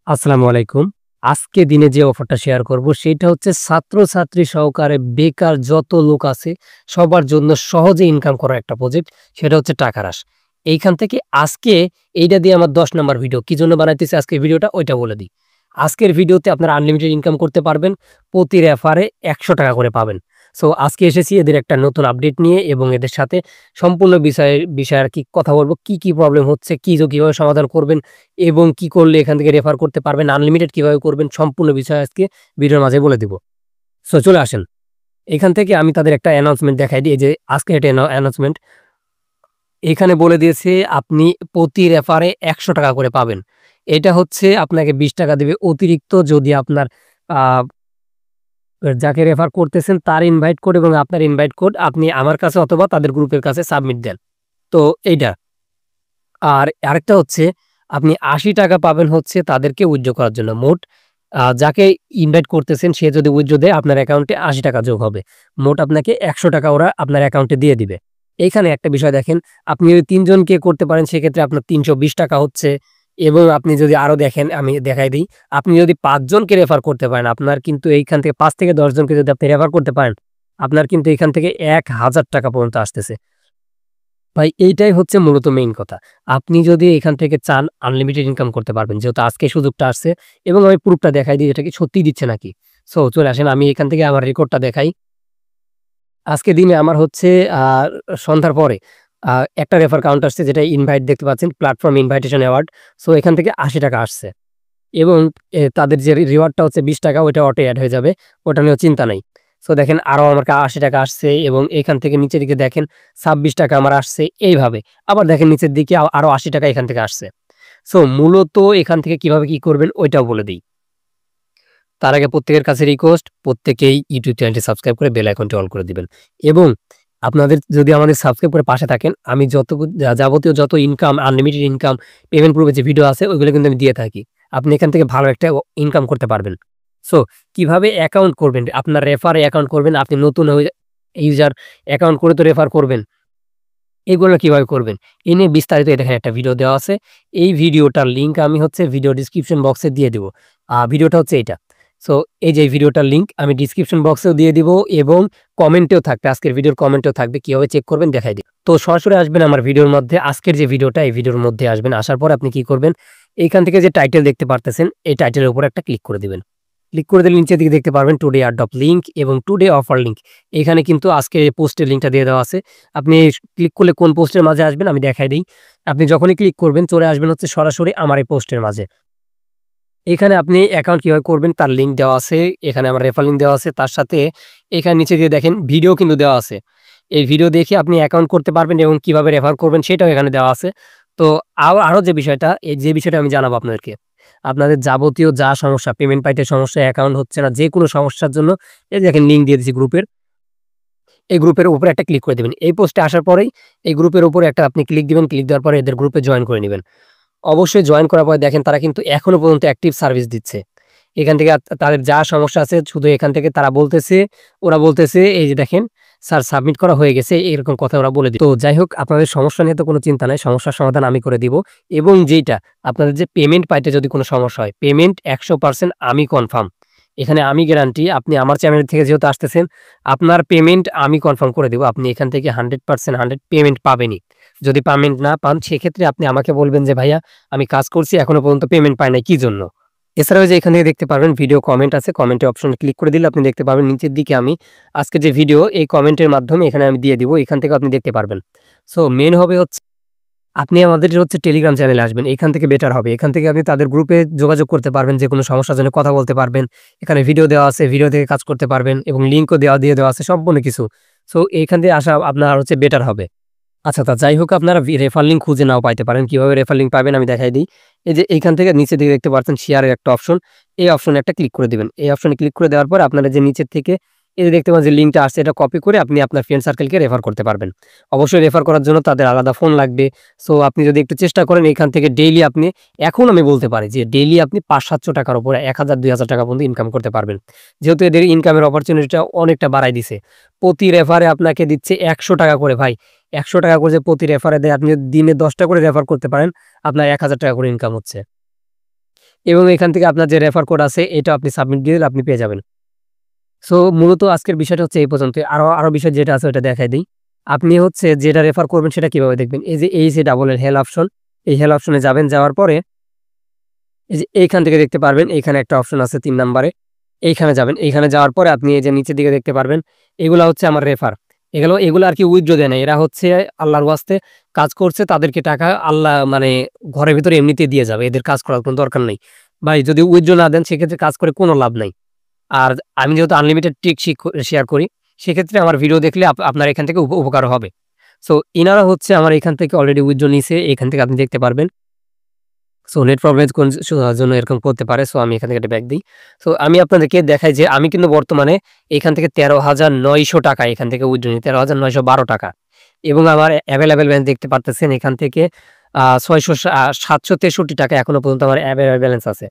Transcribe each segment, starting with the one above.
আসসালামু আলাইকুম। আজকে দিনে যে অফারটা শেয়ার করব সেটা হচ্ছে ছাত্রছাত্রী সহকারে বেকার যত লোক আছে সবার জন্য সহজে ইনকাম করার একটা প্রজেক্ট সেটা হচ্ছে টাকারাশ। এইখান থেকে আজকে এইটা দিয়ে আমার ১০ নাম্বার ভিডিও। কি জন্য বানাইতেছি আজকের ভিডিওটা ওইটা বলে দিই। আজকের ভিডিওতে আপনারা আনলিমিটেড ইনকাম করতে পারবেন। প্রতি রেফারে ৳১০০ করে পাবেন। সো আজকে এসেছি এদের একটা নতুন আপডেট নিয়ে এবং এদের সাথে সম্পূর্ণ বিষয়ে আর কি কথা বলব। কি প্রবলেম হচ্ছে, কিভাবে সমাধান করবেন এবং কি করলে এখান থেকে রেফার করতে পারবেন, আনলিমিটেড কিভাবে করবেন সম্পূর্ণ বিষয় আজকে ভিডিওর মাঝে বলে দিব। সো চলে আসেন। এখান থেকে আমি তাদের একটা অ্যানাউন্সমেন্ট দেখাই দিই। এই যে আজকে এটা অ্যানাউন্সমেন্ট। এখানে বলে দিয়েছে আপনি প্রতি রেফারে ৳১০০ করে পাবেন। এটা হচ্ছে আপনাকে ৳২০ দিবে অতিরিক্ত যদি আপনার আ যাকে রেফার করতেছেন তার ইনভাইট কোড এবং আপনার ইনভাইট কোড আপনি আমার কাছে অথবা তাদের গ্রুপের কাছে সাবমিট দেন। তো এইটা। আর আরেকটা হচ্ছে আপনি ৳৮০ পাবেন হচ্ছে তাদেরকে উইথড্র করার জন্য। মোট যাকে ইনভাইট করতেছেন সে যদি উইথড্র দেয় আপনার অ্যাকাউন্টে ৳৮০ যোগ হবে। মোট আপনাকে ৳১০০ ওরা আপনার অ্যাকাউন্টে দিয়ে দিবে। এইখানে একটা বিষয় দেখেন, আপনি যদি ৩ জনকে করতে পারেন সেক্ষেত্রে আপনার ৳৩২০ হচ্ছে এবং আপনি যদি আরো দেখেন আমি দেখাই দিই। আপনি যদি ৫ জনকে রেফার করতে পারেন আপনার কিন্তু এইখান থেকে ৫ থেকে ১০ জনকে যদি আপনি রেফার করতে পারেন, আপনার কিন্তু এখান থেকে ৳১,০০০ পর্যন্ত আসতেছে। ভাই এইটাই হচ্ছে মূলত মেইন কথা। আপনি যদি এখান থেকে চান আনলিমিটেড ইনকাম করতে পারবেন। যেহেতু আজকে সুযোগটা আসছে এবং আমি প্রুফটা দেখাই দিই এটা কি সত্যিই দিচ্ছে নাকি। সো চলে আসেন আমি এখান থেকে আমার রেকর্ডটা দেখাই। আজকে দিনে আমার হচ্ছে আ সন্ধ্যার পরে আ একটা রেফার কাউন্ট আসছে যেটা ইনভাইট দেখতে পাচ্ছেন প্ল্যাটফর্ম ইনভাইটেশন অ্যাওয়ার্ড। সো এখান থেকে ৳৮০ আসছে এবং তাদের যে রিওয়ার্ডটা হচ্ছে ৳২০ ওইটা অটো এড হয়ে যাবে। ওটা নিয়েও চিন্তা নাই। সো দেখেন আরো আমার ৳৮০ আসছে এবং এখান থেকে নিচের দিকে দেখেন ৳২৬ আমার আসছে এইভাবে। আবার দেখেন নিচের দিকে আরো ৳৮০ এখান থেকে আসছে। সো মূলত এখান থেকে কিভাবে কি করবেন ওইটাও বলে দেই। তার আগে প্রত্যেকের কাছে রিকোয়েস্ট প্রত্যেকেই ইউটিউব চ্যানেলটি সাবস্ক্রাইব করে বেল আইকনটি অল করে দিবেন। এবং আপনাদের যদি আমাদের সাবস্ক্রাইব করে পাশে থাকেন আমি যাবতীয় যত income, unlimited income, payment proof এর যে ভিডিও আছে ওইগুলো কিন্তু আমি দিয়ে থাকি। আপনি এখান থেকে ভালো একটা ইনকাম করতে পারবেন। সো কিভাবে অ্যাকাউন্ট করবেন? আপনার রেফারে অ্যাকাউন্ট করবেন, আপনি নতুন ইউজার অ্যাকাউন্ট করে তো রেফার করবেন। এগুলো কিভাবে করবেন? এ নিয়ে বিস্তারিত এই দেখেন একটা ভিডিও দেওয়া আছে। এই ভিডিওটার লিঙ্ক আমি হচ্ছে ভিডিও ডেসক্রিপশন বক্সে দিয়ে দিব। ভিডিওটা হচ্ছে এইটা। সো এই যে এই ভিডিওটার লিঙ্ক আমি ডেসক্রিপশন বক্সেও দিয়ে দিব এবং কমেন্টেও থাকবে। আজকের ভিডিওর কমেন্টেও থাকবে। কিভাবে চেক করবেন দেখাই দিই। তো সরাসরি আসবেন আমার ভিডিওর মধ্যে। আজকের যে ভিডিওটা এই ভিডিওর মধ্যে আসবেন। আসার পর আপনি কি করবেন? এইখান থেকে যে টাইটেল দেখতে পারতেছেন এই টাইটেলের উপর একটা ক্লিক করে দিবেন। ক্লিক করে দিলে নিচের দিকে দেখতে পারবেন টুডে এয়ারড্রপ লিঙ্ক এবং টুডে অফার লিঙ্ক। এখানে কিন্তু আজকে পোস্টের লিঙ্কটা দিয়ে দেওয়া আছে। আপনি ক্লিক করলে কোন পোস্টের মাঝে আসবেন আমি দেখাই দেই। আপনি যখনই ক্লিক করবেন চলে আসবেন হচ্ছে সরাসরি আমার এই পোস্টের মাঝে। এখানে আপনি অ্যাকাউন্ট কিভাবে করবেন তার লিঙ্ক দেওয়া আছে। এখানে আমার রেফার লিঙ্ক দেওয়া আছে। তার সাথে এখানে নিচে দিয়ে দেখেন ভিডিও কিন্তু দেওয়া আছে। এই ভিডিও দেখে আপনি অ্যাকাউন্ট করতে পারবেন এবং কিভাবে রেফার করবেন সেটাও এখানে দেওয়া আছে। তো আরো যে বিষয়টা যে বিষয়টা আমি জানাবো আপনাদেরকে। আপনাদের যাবতীয় যা সমস্যা পেমেন্ট পাইতে সমস্যা, অ্যাকাউন্ট হচ্ছে না, যেকোনো সমস্যার জন্য এই যে দেখেন লিঙ্ক দিয়ে দিয়েছি গ্রুপের। এই গ্রুপের উপরে একটা ক্লিক করে দিবেন। এই পোস্টে আসার পরেই এই গ্রুপের উপরে একটা আপনি ক্লিক দিবেন। ক্লিক দেওয়ার পরে এদের গ্রুপে জয়েন করে নিবেন। অবশ্যই জয়েন করার পরে দেখেন তারা কিন্তু এখনো পর্যন্ত অ্যাক্টিভ সার্ভিস দিচ্ছে। এখান থেকে তাদের যা সমস্যা আছে শুধু এখান থেকে ওরা বলতেছে এই যে দেখেন স্যার সাবমিট করা হয়ে গেছে এরকম কথা ওরা বলে তো যাই হোক আপনাদের সমস্যা নিয়ে তো কোনো চিন্তা নাই। সমস্যার সমাধান আমি করে দিব এবং যেইটা আপনাদের যে পেমেন্ট পাইতে যদি কোনো সমস্যা হয়, পেমেন্ট ১০০% আমি কনফার্ম। এখানে আমি গ্যারান্টি আপনি আমার চ্যানেল থেকে যেহেতু আসতেছেন, আপনার পেমেন্ট আমি কনফার্ম করে দিব। আপনি এখান থেকে 100% 100 পেমেন্ট পাবেনই। যদি পেমেন্ট না পান সেক্ষেত্রে আপনি আমাকে বলবেন যে, "ভাইয়া আমি কাজ করছি এখনো পর্যন্ত পেমেন্ট পাই নাই কি জন্য?" এছাড়াও যে এখান থেকে দেখতে পারবেন ভিডিও কমেন্ট আছে। কমেন্টের অপশনে ক্লিক করে দিলে আপনি দেখতে পারবেন নিচের দিকে আমি আজকের যে ভিডিও এই কমেন্টের মাধ্যমে এখানে আমি দিয়ে দিব। এখান থেকেও আপনি দেখতে পারবেন। সো মেইন হবে হচ্ছে আপনি আমাদের হচ্ছে টেলিগ্রাম চ্যানেলে আসবেন। এখান থেকে বেটার হবে। এখান থেকে আপনি তাদের গ্রুপে যোগাযোগ করতে পারবেন। যেকোনো সমস্যার জন্য কথা বলতে পারবেন। এখানে ভিডিও দেওয়া আছে। ভিডিও থেকে কাজ করতে পারবেন এবং লিঙ্কও দিয়ে দেওয়া আছে সম্পূর্ণ কিছু। সো এইখান দিয়ে আসা আপনার হচ্ছে বেটার হবে। আচ্ছা যাই হোক আপনারা রেফার লিঙ্ক খুঁজে নাও পাইতে পারেন। কিভাবে রেফার লিঙ্ক পাবেন আমি দেখাই দেই। এই যে এইখান থেকে নিচের দিকে দেখতে পাচ্ছেন শেয়ারের একটা অপশন। এই অপশনে একটা ক্লিক করে দিবেন। এই অপশনে ক্লিক করে দেওয়ার পর আপনারা যে নিচের থেকে এই যে দেখতে পাচ্ছেন যে লিঙ্কটা আসছে এটা কপি করে আপনি আপনার ফ্রেন্ড সার্কেলকে রেফার করতে পারবেন। অবশ্যই রেফার করার জন্য তাদের আলাদা ফোন লাগবে। সো আপনি যদি একটু চেষ্টা করেন এখান থেকে ডেইলি আপনি এখন আমি বলতে পারি যে ডেইলি আপনি ৳৫০০-৳৭০০ র উপরে ৳১,০০০-৳২,০০০ পর্যন্ত ইনকাম করতে পারবেন। যেহেতু এদের ইনকামের অপরচুনিটিটা অনেকটা বাড়ায় দিছে। প্রতি রেফারে আপনাকে দিচ্ছে ৳১০০ করে ভাই। ৳১০০ করে যে প্রতি রেফারে দেয়, আপনি যদি দিনে ১০ টা করে রেফার করতে পারেন, আপনার ৳১,০০০ করে ইনকাম হচ্ছে। এবং এখান থেকে আপনার যে রেফার কোড আছে এটা আপনি সাবমিট দিয়ে দিলে আপনি পেয়ে যাবেন। সো মূলত আজকের বিষয়টা হচ্ছে এই পর্যন্ত। আরো বিষয় যেটা আছে ওটা দেখাই দিই। আপনি হচ্ছে যেটা রেফার করবেন সেটা কিভাবে দেখবেন? এই যে ডাবল এর হেল অপশন, এই হেল অপশনে যাবেন, যাওয়ার পরে এই যে এইখান থেকে দেখতে পারবেন এইখানে একটা অপশন আছে ৩ নাম্বারে। এইখানে যাবেন। এইখানে যাওয়ার পরে আপনি এই যে নিচের দিকে দেখতে পারবেন এগুলা হচ্ছে আমার রেফার। এগুলো আর কি উইথড্র দেয় না। এরা হচ্ছে আল্লাহর ওয়াস্তে কাজ করছে, তাদেরকে টাকা আল্লাহ মানে ঘরের ভিতরে এমনিতে দিয়ে যাবে। এদের কাজ করার কোনো দরকার নেই। ভাই যদি উইথড্র না দেন সেক্ষেত্রে কাজ করে কোনো লাভ নাই। আর আমি যেহেতু আনলিমিটেড ট্রিক শেয়ার করি, সেক্ষেত্রে আমার ভিডিও দেখলে আপনার এখান থেকে উপকার হবে। সো ইনারা হচ্ছে আমার এখান থেকে অলরেডি উইথড্র নিছে, এখান থেকে আপনি দেখতে পারবেন। সো নেট প্রবলেম কোন জন্য এরকম করতে পারে। সো আমি এখান থেকে একটা ব্যাক দিই। সো আমি আপনাদেরকে দেখাই যে আমি কিন্তু বর্তমানে এখান থেকে ১৩,৯০০ টাকা এখান থেকে উইথড্র নিই, ১৩,৯১২ টাকা। এবং আমার অ্যাভেলেবেল ব্যালেন্স দেখতে পারতেছেন এখান থেকে ৭৬৩ টাকা এখনো পর্যন্ত আমার অ্যাভেলেবেল ব্যালেন্স আছে।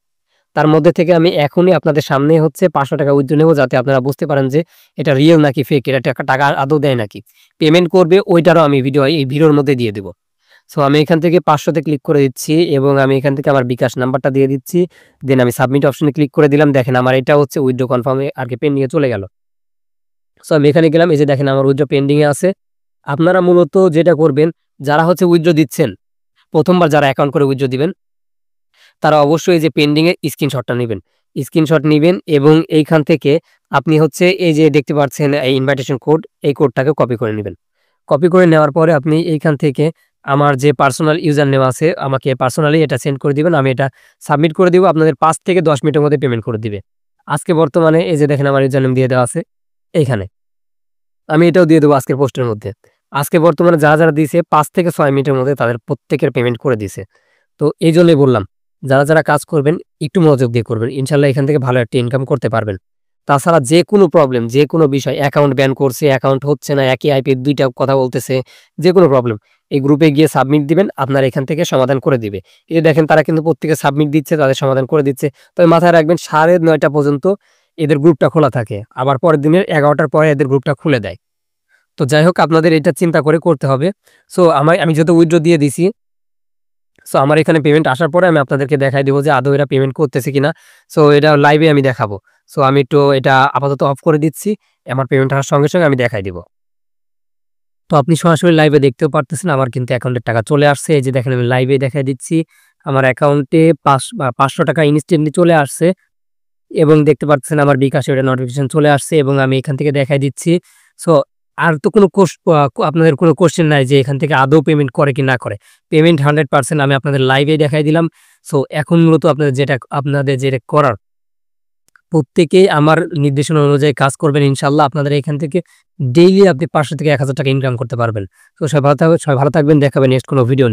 তার মধ্যে থেকে আমি এখনই আপনাদের সামনে হচ্ছে ৫০০ টাকা উইথড্র নেব, যাতে আপনারা বুঝতে পারেন যে এটা রিয়েল নাকি ফেক, এটা টাকা আদৌ দেয় নাকি। পেমেন্ট করবে ওইটারও আমি এই ভিডিওর মধ্যে দিয়ে দেব। সো আমি এখান থেকে ৫০০ তে ক্লিক করে দিচ্ছি এবং আমি এখান থেকে আমার বিকাশ নাম্বারটা দিয়ে দিচ্ছি। দেন আমি সাবমিট অপশনে ক্লিক করে দিলাম। দেখেন আমার এটা হচ্ছে উইথড্র কনফার্মে আর কি পেন্ডিং এ চলে গেল। সো আমি এখানে গেলাম, এই যে দেখেন আমার উইথড্র পেন্ডিং এ আছে। আপনারা মূলত যেটা করবেন, যারা হচ্ছে উইথড্র দিচ্ছেন, প্রথমবার যারা অ্যাকাউন্ট করে উইথড্র দিবেন, তারা অবশ্যই এই যে পেন্ডিং এর স্ক্রিনশটটা নিবেন। স্ক্রিনশট নিবেন এবং এইখান থেকে আপনি হচ্ছে এই যে দেখতে পাচ্ছেন এই ইনভাইটেশন কোড, এই কোডটাকে কপি করে নিবেন। কপি করে নেওয়ার পরে আপনি এইখান থেকে আমার যে পার্সোনাল ইউজার নেম আছে, আমাকে পার্সোনালি এটা সেন্ড করে দিবেন। আমি এটা সাবমিট করে দিব। আপনাদের ৫ থেকে ১০ মিনিটের মধ্যে পেমেন্ট করে দিবে। আজকে বর্তমানে এই যে দেখেন আমার ইউজার নেম দিয়ে দেওয়া আছে এইখানে। আমি এটাও দিয়ে দেবো আজকের পোস্টের মধ্যে। আজকে বর্তমানে যারা দিয়েছে ৫ থেকে ৬ মিনিটের মধ্যে তাদের প্রত্যেকের পেমেন্ট করে দিছে। তো এইজন্যই বললাম, যারা কাজ করবেন একটু মনোযোগ দিয়ে করবেন। ইনশাআল্লাহ এখান থেকে ভালো একটা ইনকাম করতে পারবেন। তাছাড়া যেকোনো প্রবলেম, যেকোনো বিষয়, অ্যাকাউন্ট ব্যান করছে, অ্যাকাউন্ট হচ্ছে না, একই আইপি ২ টা কথা বলতেছে, যেকোনো প্রবলেম এই গ্রুপে গিয়ে সাবমিট দিবেন, আপনার এখান থেকে সমাধান করে দিবে। এই যে দেখেন তারা কিন্তু প্রত্যেকে সাবমিট দিচ্ছে, তাদের সমাধান করে দিচ্ছে। তবে মাথায় রাখবেন ৯:৩০ পর্যন্ত এদের গ্রুপটা খোলা থাকে। আবার পরের দিনের ১১টার পরে এদের গ্রুপটা খুলে দেয়। তো যাই হোক আপনাদের এটা চিন্তা করে করতে হবে। সো আমি যেহেতু উইথড্র দিয়ে দিছি, সো আমার এখানে পেমেন্ট আসার পরে আমি আপনাদেরকে দেখাই দিব যে আদৌ এরা পেমেন্ট করতেছে কিনা। সো এটা লাইভে আমি দেখাবো। সো আমি একটু এটা আপাতত অফ করে দিচ্ছি। আমার পেমেন্ট আসার সঙ্গে, সঙ্গে আমি দেখাই দিব। তো আপনি সরাসরি লাইভে দেখতেও পারতেছেন আমার কিন্তু অ্যাকাউন্টের টাকা চলে আসছে। এই যে দেখেন আমি লাইভে দেখাই দিচ্ছি। আমার অ্যাকাউন্টে ৫০০ টাকা ইনস্ট্যান্টলি চলে আসছে এবং দেখতে পাচ্ছেন আমার বিকাশে এটা নোটিফিকেশন চলে আসছে এবং আমি এখান থেকে দেখাই দিচ্ছি। সো আর তো কোনো আপনাদের কোনো কোয়েশ্চেন নাই যে এখান থেকে আদৌ পেমেন্ট করে কি না করে। পেমেন্ট 100% আমি আপনাদের লাইভে দেখাই দিলাম। সো এখন মূলত আপনাদের যেটা করার, প্রত্যেকেই আমার নির্দেশনা অনুযায়ী কাজ করবেন। ইনশাআল্লাহ আপনাদের এখান থেকে ডেইলি আপনি ৫০০ থেকে ১,০০০ টাকা ইনকাম করতে পারবেন। তো সবাই ভালো থাকবেন। দেখা হবে নেক্সট কোনো ভিডিও নিয়ে।